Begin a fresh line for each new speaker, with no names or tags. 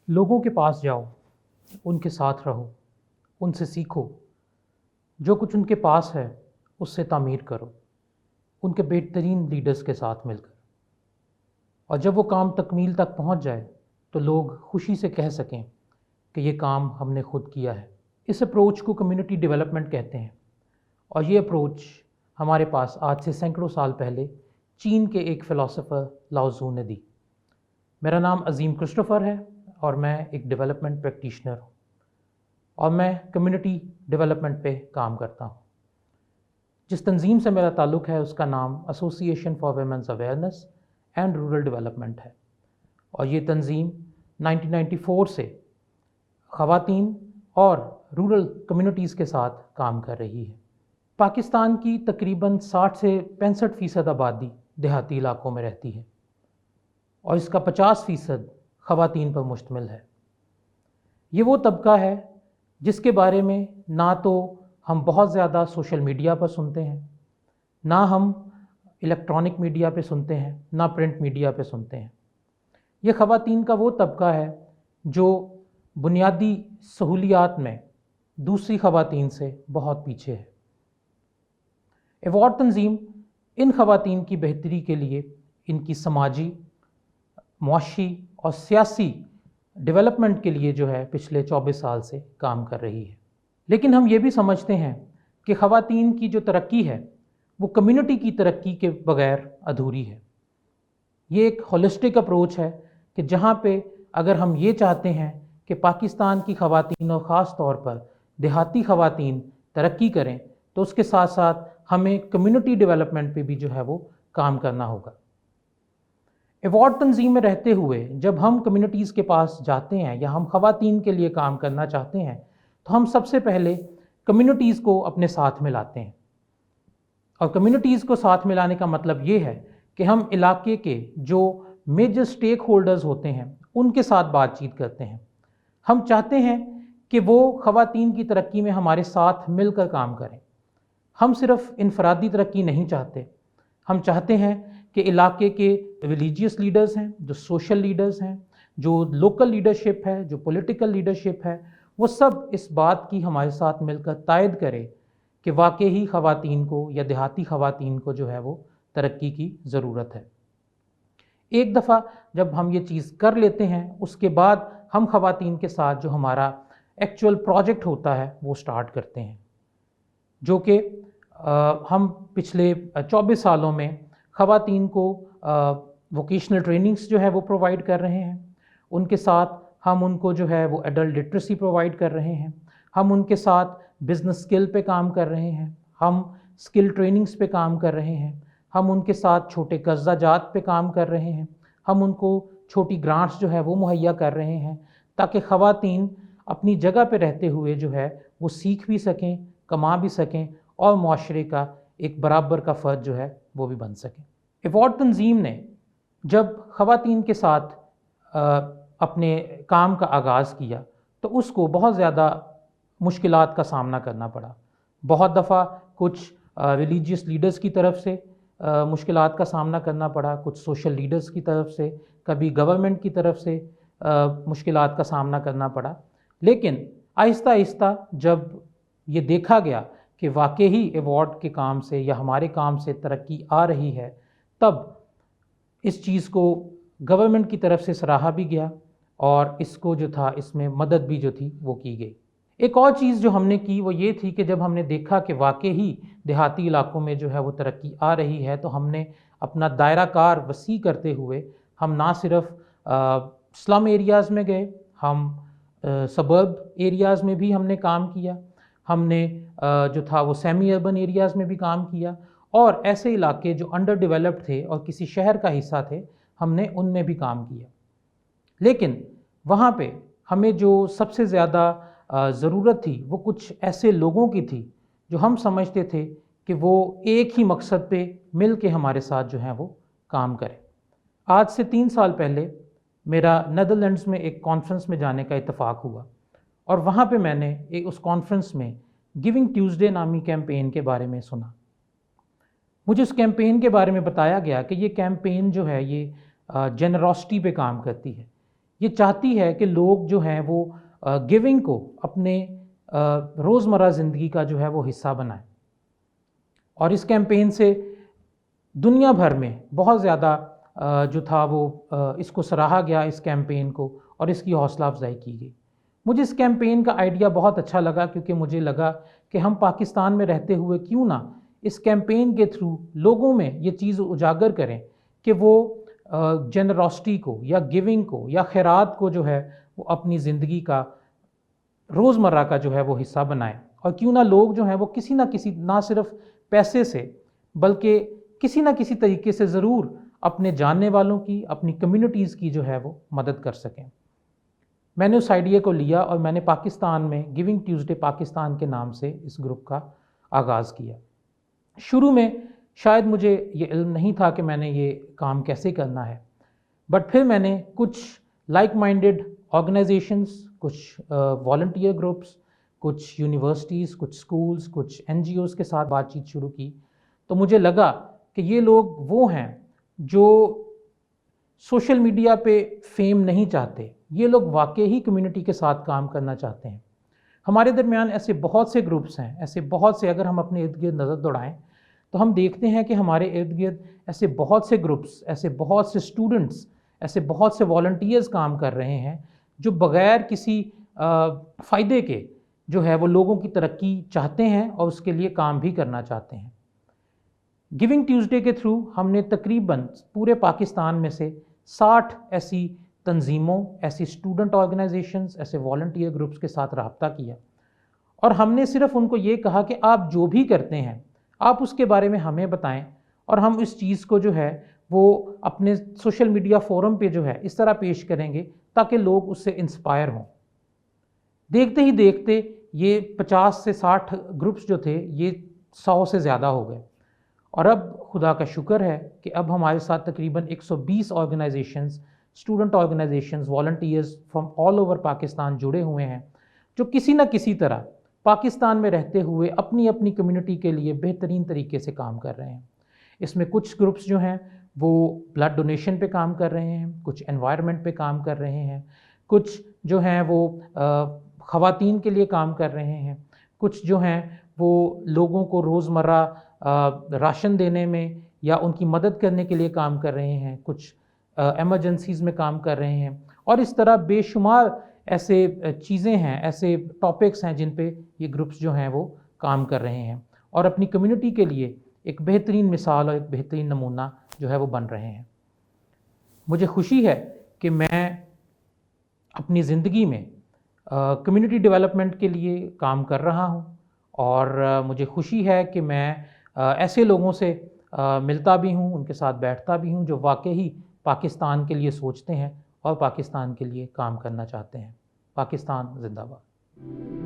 लोगों के पास जाओ, उनके साथ रहो, उनसे सीखो, जो कुछ उनके पास है उससे तामीर करो, उनके बेहतरीन लीडर्स के साथ मिलकर। और जब वो काम तकमील तक पहुंच जाए तो लोग खुशी से कह सकें कि ये काम हमने खुद किया है। इस अप्रोच को कम्युनिटी डेवलपमेंट कहते हैं, और ये अप्रोच हमारे पास आज से सैकड़ों साल पहले चीन के एक फ़िलासफ़र लाओ ज़ू ने दी। मेरा नाम अज़ीम क्रिस्टोफ़र है और मैं एक डेवलपमेंट प्रैक्टिशनर हूँ, और मैं कम्युनिटी डेवलपमेंट पे काम करता हूँ। जिस तंजीम से मेरा ताल्लुक़ है उसका नाम association for women's awareness and rural development है, और ये तंजीम 1994 से ख़वातीन और रूरल कम्युनिटीज़ के साथ काम कर रही है। पाकिस्तान की तकरीबन 60 से 65% आबादी देहाती इलाकों में रहती है, और इसका 50% ख़वातीन पर मुश्तमिल है। ये वो तबका है जिसके बारे में ना तो हम बहुत ज़्यादा सोशल मीडिया पर सुनते हैं, ना हम इलेक्ट्रॉनिक मीडिया पे सुनते हैं, ना प्रिंट मीडिया पे सुनते हैं। ये ख़वातीन का वो तबका है जो बुनियादी सहूलियात में दूसरी ख़वातीन से बहुत पीछे है। अवार्ड तंजीम इन ख़वातीन की बेहतरी के लिए इनकी समाजी, मुआशी और सियासी डेवलपमेंट के लिए जो है पिछले 24 साल से काम कर रही है। लेकिन हम ये भी समझते हैं कि ख़वातीन की जो तरक्की है वो कम्युनिटी की तरक्की के बग़ैर अधूरी है। ये एक होलिस्टिक अप्रोच है कि जहाँ पे अगर हम ये चाहते हैं कि पाकिस्तान की ख़वातीन और ख़ास तौर पर देहाती ख़वातीन तरक्की करें, तो उसके साथ साथ हमें कम्युनिटी डेवलपमेंट पे भी जो है वो काम करना होगा। अवार्ड तंजीम में रहते हुए जब हम कम्युनिटीज़ के पास जाते हैं या हम ख़वातीन के लिए काम करना चाहते हैं, तो हम सबसे पहले कम्युनिटीज़ को अपने साथ में लाते हैं। और कम्युनिटीज़ को साथ में लाने का मतलब ये है कि हम इलाके के जो मेजर स्टेक होल्डर्स होते हैं उनके साथ बातचीत करते हैं। हम चाहते हैं कि वो ख़वातीन की तरक्की में हमारे साथ मिलकर काम करें। हम सिर्फ इनफरादी तरक्की नहीं चाहते, हम चाहते हैं कि इलाके के रिलीजियस लीडर्स हैं, जो सोशल लीडर्स हैं, जो लोकल लीडरशिप है, जो पॉलिटिकल लीडरशिप है, वो सब इस बात की हमारे साथ मिलकर तायद करे कि वाकई ही ख़वातीन को या देहाती ख़वातीन को जो है वो तरक्की की ज़रूरत है। एक दफ़ा जब हम ये चीज़ कर लेते हैं, उसके बाद हम ख़वातीन के साथ जो हमारा एक्चुअल प्रोजेक्ट होता है वो स्टार्ट करते हैं, जो कि हम पिछले 24 सालों में ख़वातीन को वोकेशनल ट्रेनिंग्स जो है वो प्रोवाइड कर रहे हैं। उनके साथ हम उनको जो है वो एडल्ट लिटरेसी प्रोवाइड कर रहे हैं। हम उनके साथ बिज़नेस स्किल पे काम कर रहे हैं, हम स्किल ट्रेनिंग्स पे काम कर रहे हैं, हम उनके साथ छोटे कर्जा जात पे काम कर रहे हैं, हम उनको छोटी ग्रांट्स जो है वो मुहैया कर रहे हैं, ताकि ख़वातीन अपनी जगह पे रहते हुए जो है वो सीख भी सकें, कमा भी सकें और मुआशरे का एक बराबर का फ़र्ज जो है वो भी बन सके। अवार्ड तंजीम ने जब ख़वातीन के साथ अपने काम का आगाज़ किया तो उसको बहुत ज़्यादा मुश्किलात का सामना करना पड़ा। बहुत दफ़ा कुछ रिलीजियस लीडर्स की तरफ से मुश्किलात का सामना करना पड़ा, कुछ सोशल लीडर्स की तरफ से, कभी गवर्नमेंट की तरफ से मुश्किलात का सामना करना पड़ा। लेकिन आहिस्ता आहिस्ता जब ये देखा गया कि वाकई ही अवार्ड के काम से या हमारे काम से तरक्की आ रही है, तब इस चीज़ को गवर्नमेंट की तरफ से सराहा भी गया और इसको जो था इसमें मदद भी जो थी वो की गई। एक और चीज़ जो हमने की वो ये थी कि जब हमने देखा कि वाकई ही देहाती इलाकों में जो है वो तरक्की आ रही है, तो हमने अपना दायरा कार वसी करते हुए हम ना सिर्फ स्लम एरियाज़ में गए, हम सबर्ब एरियाज़ में भी हमने काम किया, हमने जो था वो सेमी अर्बन एरियाज़ में भी काम किया, और ऐसे इलाके जो अंडर डेवलप्ड थे और किसी शहर का हिस्सा थे हमने उनमें भी काम किया। लेकिन वहाँ पे हमें जो सबसे ज़्यादा ज़रूरत थी वो कुछ ऐसे लोगों की थी जो हम समझते थे कि वो एक ही मकसद पे मिल के हमारे साथ जो है वो काम करें। आज से 3 साल पहले मेरा नीदरलैंड्स में एक कॉन्फ्रेंस में जाने का इत्तेफाक हुआ, और वहाँ पे मैंने उस कॉन्फ्रेंस में गिविंग ट्यूसडे नामी कैंपेन के बारे में सुना। مجھے اس کیمپین کے بارے میں بتایا گیا کہ یہ کیمپین جو ہے یہ جنرosity پہ کام کرتی ہے. یہ چاہتی ہے کہ لوگ جو ہیں وہ گیونگ کو اپنے روزمرہ زندگی کا جو ہے وہ حصہ بنائیں. اور اس کیمپین سے دنیا بھر میں بہت زیادہ جو تھا وہ اس کو سراہا گیا، اس کیمپین کو، اور اس کی حوصلہ افزائی کی گئی. مجھے اس کیمپین کا آئیڈیا بہت اچھا لگا، کیونکہ مجھے لگا کہ ہم پاکستان میں رہتے ہوئے کیوں نہ اس کیمپین کے تھرو لوگوں میں یہ چیز اجاگر کریں کہ وہ جنرosity کو یا گیونگ کو یا خیرات کو جو ہے وہ اپنی زندگی کا روزمرہ کا جو ہے وہ حصہ بنائیں. اور کیوں نہ لوگ جو ہیں وہ کسی نہ کسی، نہ صرف پیسے سے بلکہ کسی نہ کسی طریقے سے ضرور اپنے جاننے والوں کی، اپنی کمیونٹیز کی جو ہے وہ مدد کر سکیں. میں نے اس آئیڈیا کو لیا اور میں نے پاکستان میں گیونگ ٹیوزڈے پاکستان کے نام سے اس گروپ کا آغاز کیا. شروع میں شاید مجھے یہ علم نہیں تھا کہ میں نے یہ کام کیسے کرنا ہے، بٹ پھر میں نے کچھ لائک مائنڈڈ آرگنائزیشنز، کچھ والنٹیئر گروپس، کچھ یونیورسٹیز، کچھ سکولز، کچھ NGOs کے ساتھ بات چیت شروع کی. تو مجھے لگا کہ یہ لوگ وہ ہیں جو سوشل میڈیا پہ فیم نہیں چاہتے، یہ لوگ واقعی کمیونٹی کے ساتھ کام کرنا چاہتے ہیں. ہمارے درمیان ایسے بہت سے گروپس ہیں، ایسے بہت سے، اگر ہم اپنے ارد گرد نظر دوڑائیں تو ہم دیکھتے ہیں کہ ہمارے ارد گرد ایسے بہت سے گروپس، ایسے بہت سے اسٹوڈنٹس، ایسے بہت سے والنٹیئرز کام کر رہے ہیں جو بغیر کسی فائدے کے جو ہے وہ لوگوں کی ترقی چاہتے ہیں اور اس کے لیے کام بھی کرنا چاہتے ہیں. گیونگ ٹیوزڈے کے تھرو ہم نے تقریباً پورے پاکستان میں سے 60 ایسی تنظیموں، ایسی اسٹوڈنٹ آرگنائزیشنز، ایسے والنٹیئر گروپس کے ساتھ رابطہ کیا، اور ہم نے صرف ان کو یہ کہا کہ آپ جو بھی کرتے ہیں آپ اس کے بارے میں ہمیں بتائیں، اور ہم اس چیز کو جو ہے وہ اپنے سوشل میڈیا فورم پہ جو ہے اس طرح پیش کریں گے تاکہ لوگ اس سے انسپائر ہوں. دیکھتے ہی دیکھتے یہ 50 سے 60 گروپس جو تھے یہ 100 سے زیادہ ہو گئے، اور اب خدا کا شکر ہے کہ اب ہمارے ساتھ تقریباً 120 organizations, student organizations, volunteers from all over Pakistan جڑے ہوئے ہیں، جو کسی نہ کسی طرح پاکستان میں رہتے ہوئے اپنی اپنی کمیونٹی کے لیے بہترین طریقے سے کام کر رہے ہیں. اس میں کچھ گروپس جو ہیں وہ بلڈ ڈونیشن پہ کام کر رہے ہیں، کچھ انوائرمنٹ پہ کام کر رہے ہیں، کچھ جو ہیں وہ خواتین کے لیے کام کر رہے ہیں، کچھ جو ہیں وہ لوگوں کو روزمرہ راشن دینے میں یا ان کی مدد کرنے کے لیے کام کر رہے ہیں، کچھ ایمرجنسیز میں کام کر رہے ہیں، اور اس طرح بے شمار ایسے چیزیں ہیں، ایسے ٹاپکس ہیں جن پہ یہ گروپس جو ہیں وہ کام کر رہے ہیں اور اپنی کمیونٹی کے لیے ایک بہترین مثال اور ایک بہترین نمونہ جو ہے وہ بن رہے ہیں. مجھے خوشی ہے کہ میں اپنی زندگی میں کمیونٹی ڈیولپمنٹ کے لیے کام کر رہا ہوں، اور مجھے خوشی ہے کہ میں ایسے لوگوں سے ملتا بھی ہوں، ان کے ساتھ بیٹھتا بھی ہوں جو واقعی پاکستان کے لیے سوچتے ہیں اور پاکستان کے لیے کام کرنا چاہتے ہیں. پاکستان زندہ باد.